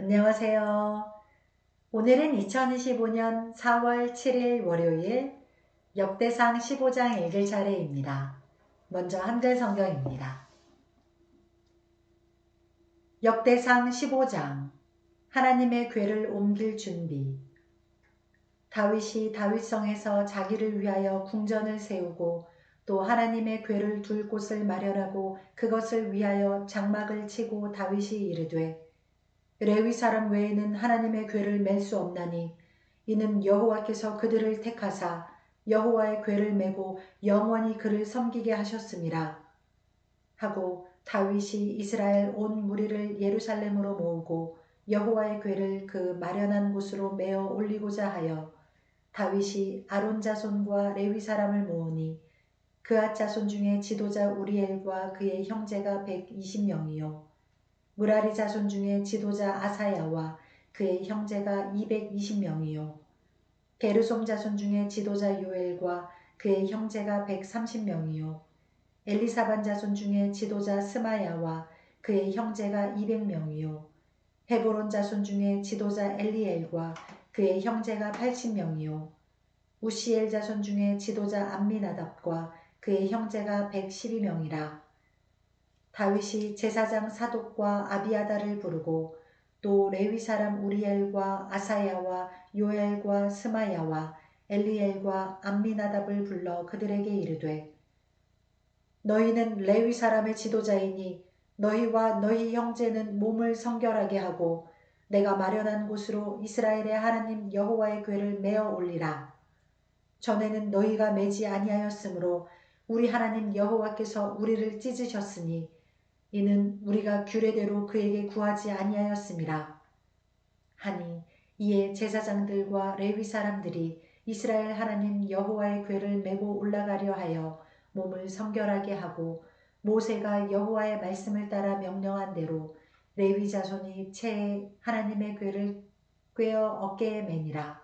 안녕하세요. 오늘은 2025년 4월 7일 월요일 역대상 15장 읽을 차례입니다. 먼저 한글 성경입니다. 역대상 15장 하나님의 궤를 옮길 준비. 다윗이 다윗성에서 자기를 위하여 궁전을 세우고 또 하나님의 궤를 둘 곳을 마련하고 그것을 위하여 장막을 치고 다윗이 이르되 레위 사람 외에는 하나님의 궤를 맬 수 없나니 이는 여호와께서 그들을 택하사 여호와의 궤를 메고 영원히 그를 섬기게 하셨음이라 하고 다윗이 이스라엘 온 무리를 예루살렘으로 모으고 여호와의 궤를 그 마련한 곳으로 메어 올리고자 하여 다윗이 아론 자손과 레위 사람을 모으니 그앗 자손 중에 지도자 우리엘과 그의 형제가 120명이요 무라리 자손 중에 지도자 아사야와 그의 형제가 220명이요 게르솜 자손 중에 지도자 요엘과 그의 형제가 130명이요 엘리사반 자손 중에 지도자 스마야와 그의 형제가 200명이요 헤브론 자손 중에 지도자 엘리엘과 그의 형제가 80명이요 우시엘 자손 중에 지도자 암미나답과 그의 형제가 112명이라 다윗이 제사장 사독과 아비아다를 부르고 또 레위 사람 우리엘과 아사야와 요엘과 스마야와 엘리엘과 암미나답을 불러 그들에게 이르되 너희는 레위 사람의 지도자이니 너희와 너희 형제는 몸을 성결하게 하고 내가 마련한 곳으로 이스라엘의 하나님 여호와의 궤를 메어 올리라. 전에는 너희가 매지 아니하였으므로 우리 하나님 여호와께서 우리를 찢으셨으니 이는 우리가 규례대로 그에게 구하지 아니하였음이라 하니 이에 제사장들과 레위 사람들이 이스라엘 하나님 여호와의 궤를 메고 올라가려 하여 몸을 성결하게 하고 모세가 여호와의 말씀을 따라 명령한 대로 레위 자손이 채에 하나님의 궤를 꿰어 어깨에 매니라.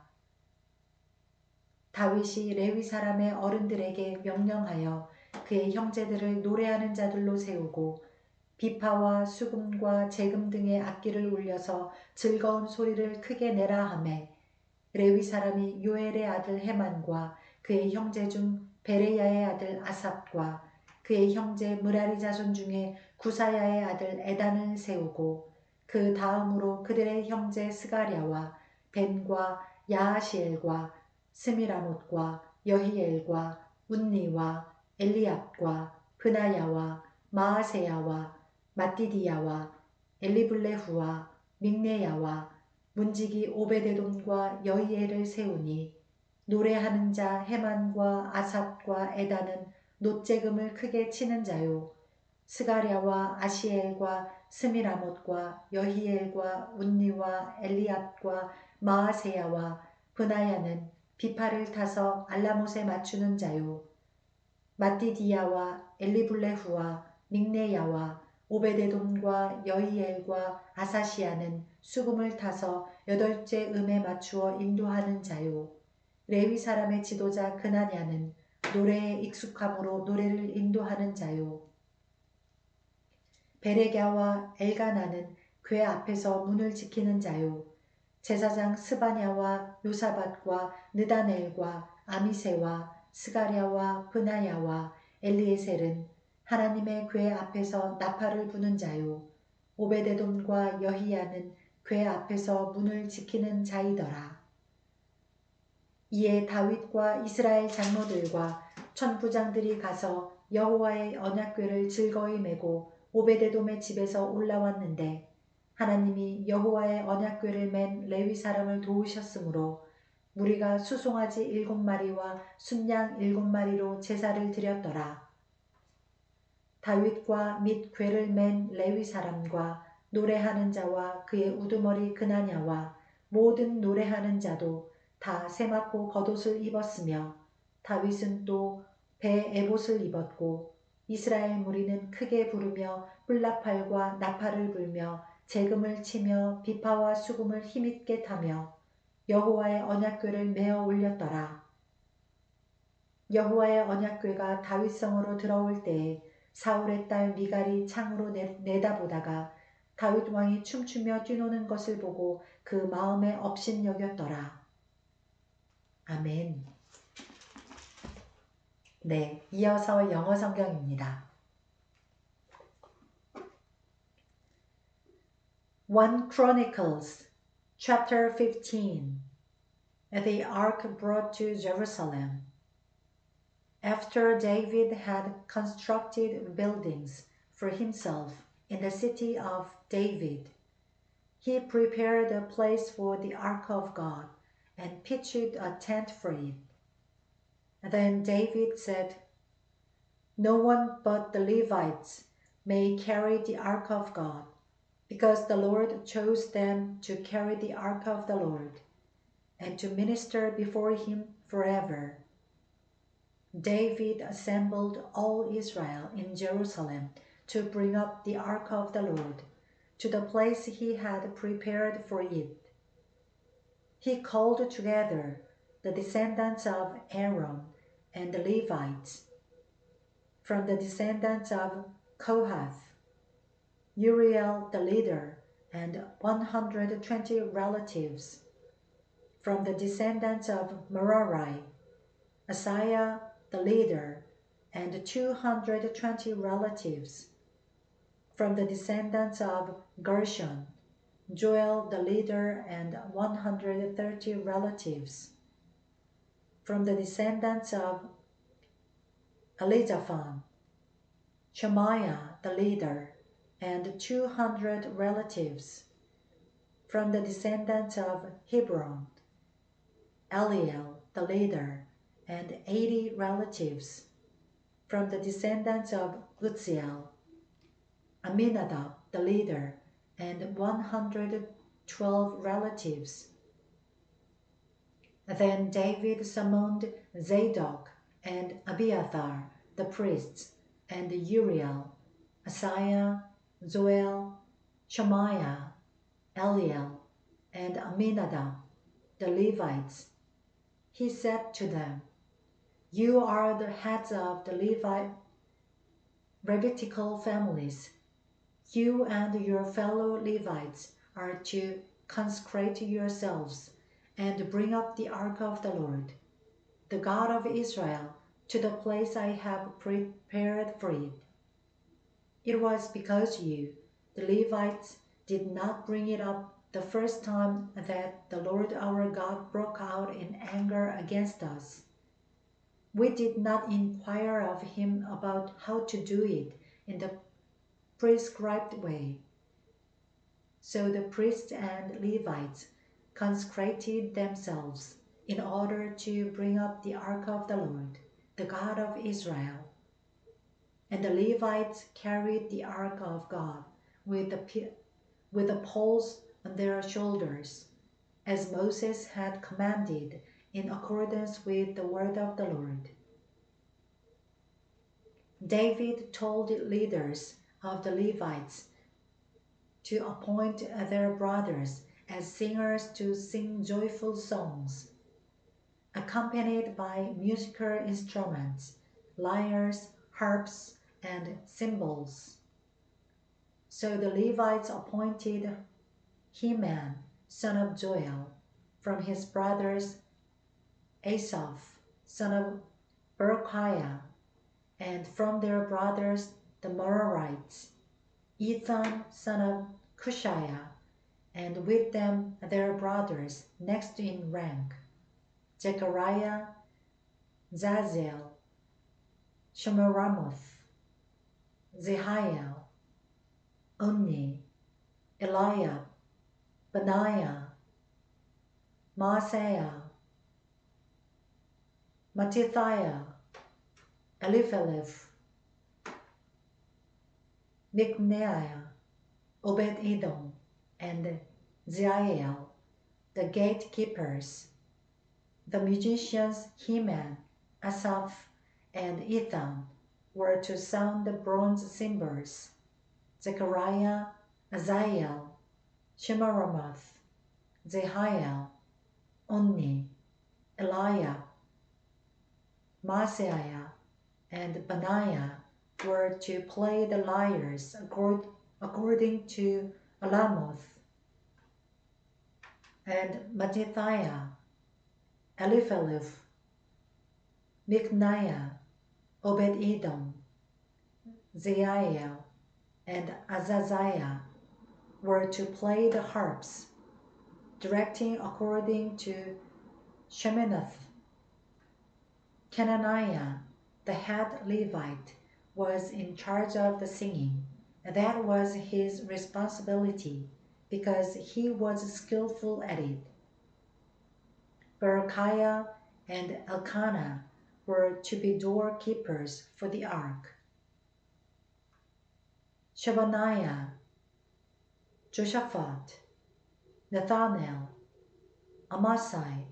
다윗이 레위 사람의 어른들에게 명령하여 그의 형제들을 노래하는 자들로 세우고 비파와 수금과 재금 등의 악기를 울려서 즐거운 소리를 크게 내라 하매 레위 사람이 요엘의 아들 헤만과 그의 형제 중 베레야의 아들 아삽과 그의 형제 무라리 자손 중에 구사야의 아들 에단을 세우고 그 다음으로 그들의 형제 스가랴와 벤과 야하시엘과 스미라못과 여히엘과 운니와 엘리압과 브나야와 마아세야와 마띠디야와 엘리블레후와 믹네야와 문지기 오베데돔과 여히엘을 세우니 노래하는 자 헤만과 아삽과 에다는 놋재금을 크게 치는 자요 스가랴와 아시엘과 스미라못과 여히엘과 운니와 엘리압과 마아세야와 브나야는 비파를 타서 알라못에 맞추는 자요 마띠디야와 엘리블레후와 믹네야와 오베데돔과 여히엘과 아사시아는 수금을 타서 8째 음에 맞추어 인도하는 자요 레위 사람의 지도자 그나냐는 노래에 익숙함으로 노래를 인도하는 자요 베레갸와 엘가나는 궤 앞에서 문을 지키는 자요 제사장 스바냐와 요사밧과 느다넬과 아미세와 스가랴와 브나야와 엘리에셀은 하나님의 궤 앞에서 나팔을 부는 자요 오베데돔과 여히야는 궤 앞에서 문을 지키는 자이더라. 이에 다윗과 이스라엘 장로들과 천부장들이 가서 여호와의 언약궤를 즐거이 메고 오베데돔의 집에서 올라왔는데 하나님이 여호와의 언약궤를 맨 레위 사람을 도우셨으므로 무리가 수송아지 7마리와 순양 7마리로 제사를 드렸더라. 다윗과 및 궤를 맨 레위 사람과 노래하는 자와 그의 우두머리 그나냐와 모든 노래하는 자도 다 세마포 겉옷을 입었으며 다윗은 또 배 에봇을 입었고 이스라엘 무리는 크게 부르며 뿔나팔과 나팔을 불며 재금을 치며 비파와 수금을 힘있게 타며 여호와의 언약궤를 메어 올렸더라. 여호와의 언약궤가 다윗성으로 들어올 때에 사울의 딸 미갈이 창으로 내다보다가 다윗 왕이 춤추며 뛰노는 것을 보고 그 마음에 업신여겼더라. 아멘. 네, 이어서 영어 성경입니다. 1 Chronicles chapter 15. The ark brought to Jerusalem. After David had constructed buildings for himself in the city of David, he prepared a place for the ark of God and pitched a tent for it. Then David said, "No one but the Levites may carry the ark of God, because the Lord chose them to carry the ark of the Lord and to minister before him forever." David assembled all Israel in Jerusalem to bring up the ark of the Lord to the place he had prepared for it. He called together the descendants of Aaron and the Levites. From the descendants of Kohath, Uriel the leader and 120 relatives. From the descendants of Merari, Asaiah the leader and 220 relatives. From the descendants of Gershon, Joel the leader and 130 relatives. From the descendants of Elizaphan, Shemaiah the leader and 200 relatives. From the descendants of Hebron, Eliel the leader and 80 relatives. From the descendants of Uzziel, Aminadab the leader and 112 relatives. Then David summoned Zadok and Abiathar the priests, and Uriel, Asaiah, Joel, Shemaiah, Eliel, and Aminadab, the Levites. He said to them, "You are the heads of the Levitical families. You and your fellow Levites are to consecrate yourselves and bring up the ark of the Lord, the God of Israel, to the place I have prepared for it." It was because you, the Levites, did not bring it up the first time that the Lord our God broke out in anger against us. We did not inquire of him about how to do it in the prescribed way. So the priests and Levites consecrated themselves in order to bring up the ark of the Lord, the God of Israel. And the Levites carried the ark of God with the poles on their shoulders, as Moses had commanded in accordance with the word of the Lord. David told the leaders of the Levites to appoint their brothers as singers to sing joyful songs, accompanied by musical instruments, lyres, harps, and cymbals. So the Levites appointed Heman, son of Joel, from his brothers Asaph, son of Berechiah, and from their brothers the Merarites, Ethan, son of Cushiah, and with them their brothers next in rank, Zechariah, Zaziel, Shemiramoth, Zehiel, Unni, Eliab, Benaiah, Maaseiah, Mattithiah, Elipheleth, Mikneiah, Obed-Edom, and Zeiel, the gatekeepers. The musicians Heman, Asaph, and Ethan were to sound the bronze cymbals. Zechariah, Aziel, Shemiramoth, Zehiel, Unni, Eliab, Maaseiah, and Benaiah were to play the lyres according to Alamoth, and Mattithiah, Elipheleth, Micniah, Obed-Edom, Zeiel, and Azaziah were to play the harps, directing according to Sheminath. Kenaniah, the head Levite, was in charge of the singing, and that was his responsibility because he was skillful at it. Berechiah and Elkanah were to be doorkeepers for the ark. Shebaniah, Joshaphat, Nathanael, Amasai,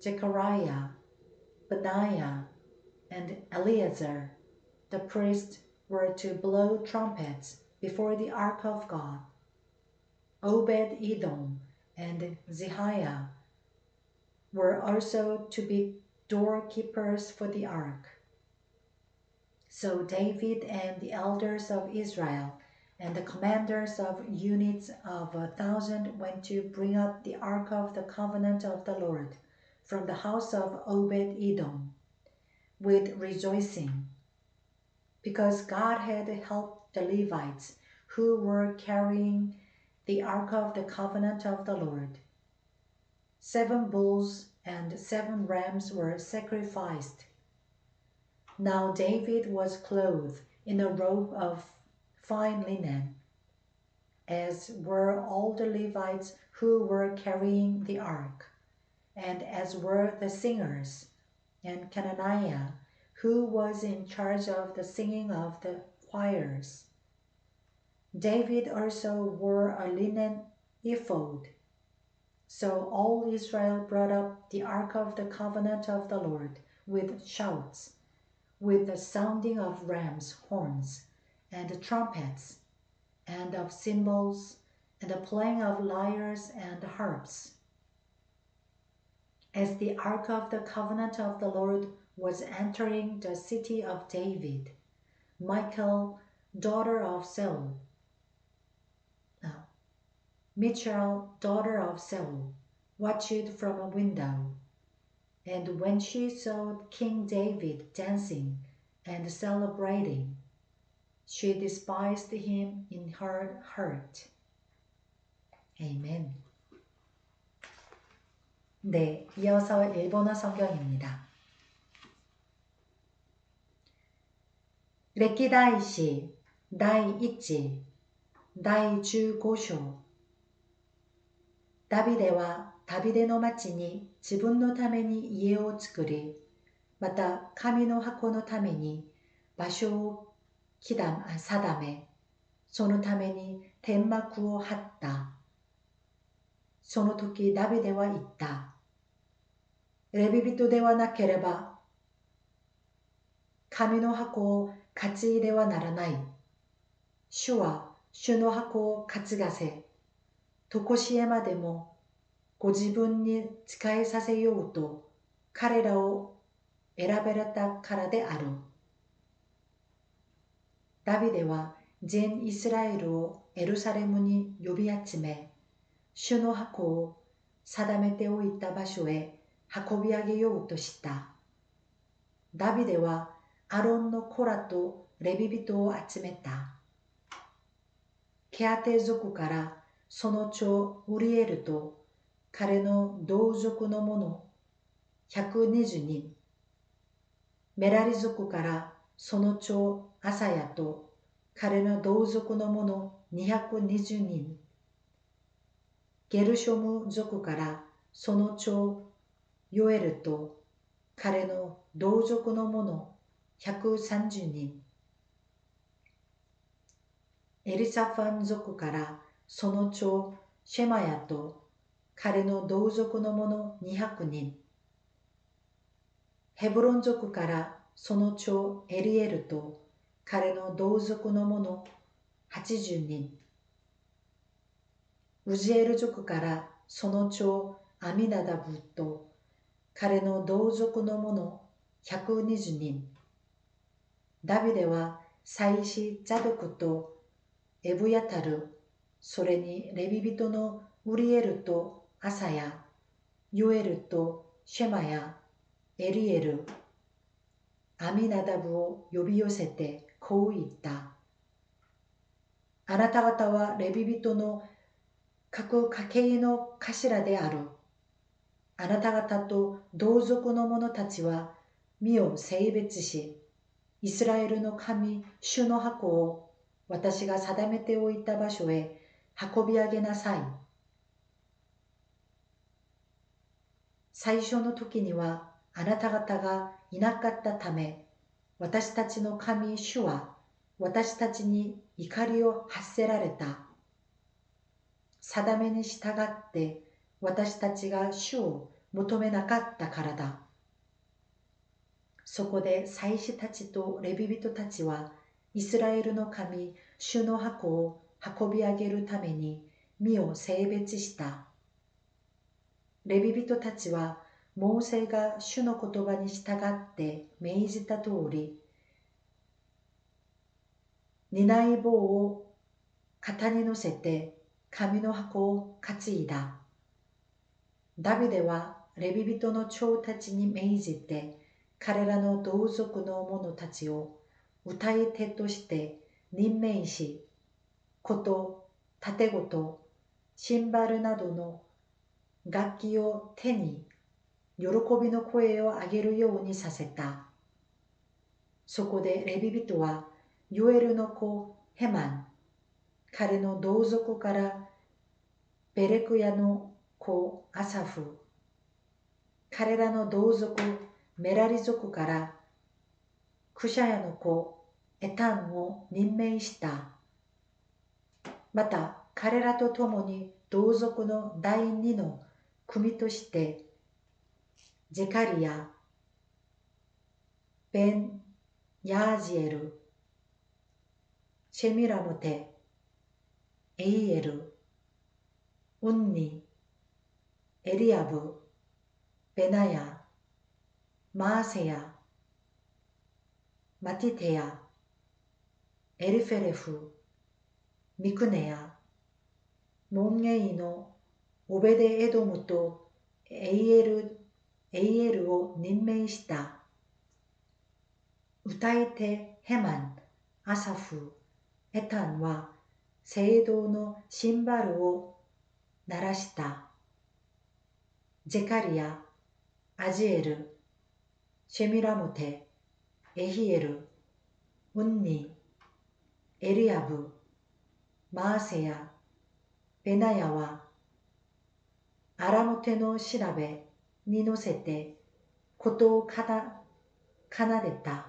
Zechariah, Benaiah, and Eleazar, the priest, were to blow trumpets before the ark of God. Obed-Edom and Zehiah were also to be doorkeepers for the ark. So David and the elders of Israel and the commanders of units of 1,000 went to bring up the ark of the covenant of the Lord from the house of Obed-Edom with rejoicing, because God had helped the Levites who were carrying the ark of the covenant of the Lord. 7 bulls and 7 rams were sacrificed. Now David was clothed in a robe of fine linen, as were all the Levites who were carrying the ark, and as were the singers, and Kenaniah, who was in charge of the singing of the choirs. David also wore a linen ephod. So all Israel brought up the ark of the covenant of the Lord with shouts, with the sounding of rams' horns, and trumpets, and of cymbals, and the playing of lyres and harps. As the ark of the covenant of the Lord was entering the city of David, Michal, daughter of Michal, daughter of Saul, watched from a window. And when she saw King David dancing and celebrating, she despised him in her heart. 아멘. 네, 이어서 일본어 성경입니다. 歴代史第1、第15章。ダビデはダビデの町に自分のために家を作り、また神の箱のために場所を定め、そのために天幕を張った。その時ダビデは言った。レビ人ではなければ、神の箱を担いではならない。主は主の箱を担がせ、とこしえまでもご自分に仕えさせようと彼らを選ばれたからである。ダビデは全イスラエルをエルサレムに呼び集め、主の箱を定めておいた場所へ運び上げようとした。ダビデはアロンの子らとレビ人を集めた。ケアテ族からその長ウリエルと彼の同族の者120人。メラリ族からその長アサヤと彼の同族の者220人。ゲルショム族からその長ヨエルと彼の同族の者130人。エリサファン族からその長シェマヤと彼の同族の者200人。ヘブロン族からその長エリエルと彼の同族の者80人。ウジエル族からその長アミナダブと彼の同族の者120人。ダビデは祭司ザドクとエブヤタル、それにレビ人のウリエルとアサヤ、ヨエルとシェマヤ、エリエル、アミナダブを呼び寄せてこう言った。あなた方はレビ人の各家系の頭である。あなた方と同族の者たちは身を性別し、イスラエルの神、主の箱を私が定めておいた場所へ運び上げなさい。最初の時にはあなた方がいなかったため、私たちの神、主は私たちに怒りを発せられた。定めに従って私たちが主を求めなかったからだ。そこで祭司たちとレビ人たちはイスラエルの神、主の箱を運び上げるために身を性別した。レビ人たちはモーセが主の言葉に従って命じた通り、担い棒を肩に乗せて神の箱を担いだ。ダビデはレビ人の長たちに命じて、彼らの同族の者たちを歌い手として任命し、琴、盾琴、シンバルなどの楽器を手に喜びの声を上げるようにさせた。そこでレビ人はヨエルの子ヘマン、彼の同族からベレクヤの子アサフ、彼らの同族メラリ族からクシャヤの子エタンを任命した。また彼らと共に同族の第二の組としてゼカリヤ、ベン・ヤージエル、シェミラモテ、エイエル、ウンニ、エリアブ、ベナヤ、マーセヤ、マティテヤ、エリフェレフ、ミクネヤ、モンゲイのオベデエドムとエイエルを任命した。歌い手ヘマン、アサフ、エタンは聖堂のシンバルを鳴らした。ゼカリヤ、アジエル、シェミラモテ、エヒエル、ウンニ、エリアブ、マーセヤ、ベナヤは荒モテの調べに乗せて琴を奏でた。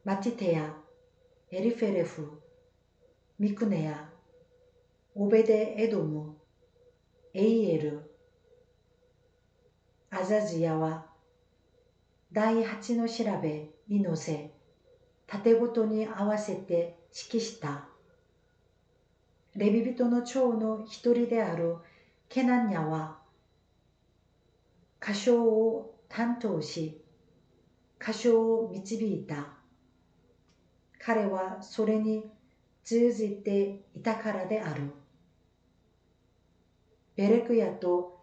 マティテヤ、エリフェレフ、ミクネヤ、オベデエドム、エイエル、アザジヤは第八の調べに乗せ、盾ごとに合わせて指揮した。レビ人の長の一人であるケナニャは歌唱を担当し、歌唱を導いた。彼はそれに通じていたからである。ベレクヤと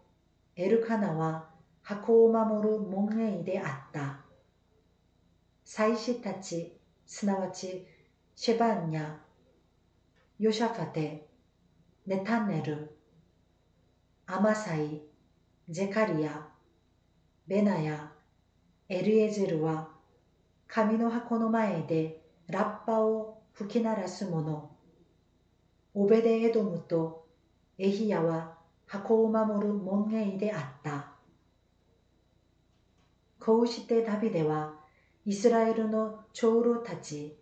エルカナは箱を守る門営であった。祭司たち、すなわちシェバンニャ、ヨシャファテ、ネタネル、アマサイ、ゼカリヤ、ベナヤ、エリエゼルは神の箱の前でラッパを吹き鳴らす者。オベデエドムとエヒヤは箱を守る門営であった。こうしてダビデはイスラエルの長老たち、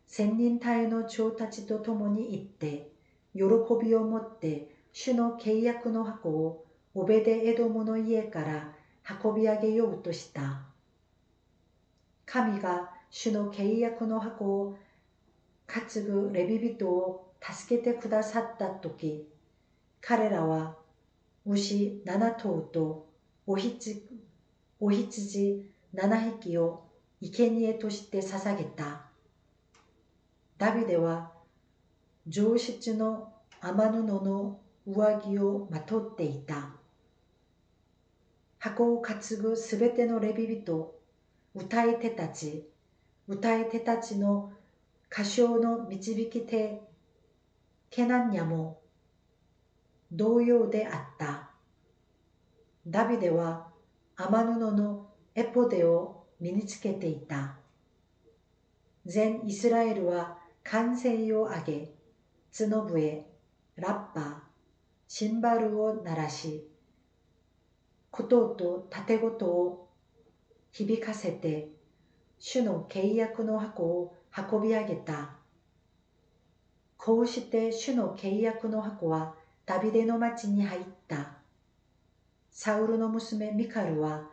千人隊の長たちと共に行って、喜びを持って主の契約の箱をオベデエドムの家から運び上げようとした。神が主の契約の箱を担ぐレビ人を助けてくださったとき、彼らは牛7頭とお羊7匹を生贄として捧げた。ダビデは上質の天布の上着をまとっていた。箱を担ぐすべてのレビ人、歌い手たちの歌唱の導き手、ケナンヤも同様であった。ダビデは天布のエポデを身につけていた。全イスラエルは歓声を上げ、角笛、ラッパ、シンバルを鳴らし、琴と盾琴を響かせて、主の契約の箱を運び上げた。こうして主の契約の箱はダビデの町に入った。サウルの娘ミカルは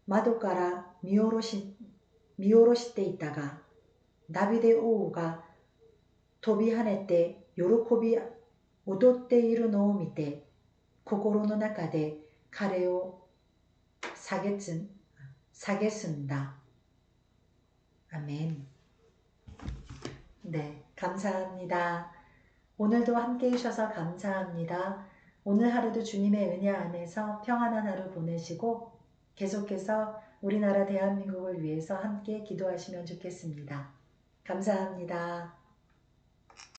窓から見下ろしていたが、ダビデ王が飛び跳ねて喜び踊っているのを見て、心の中で彼を사겠습니다. 아멘. 네, 감사합니다. 오늘도 함께 해주셔서 감사합니다. 오늘 하루도 주님의 은혜 안에서 평안한 하루 보내시고 계속해서 우리나라 대한민국을 위해서 함께 기도하시면 좋겠습니다. 감사합니다.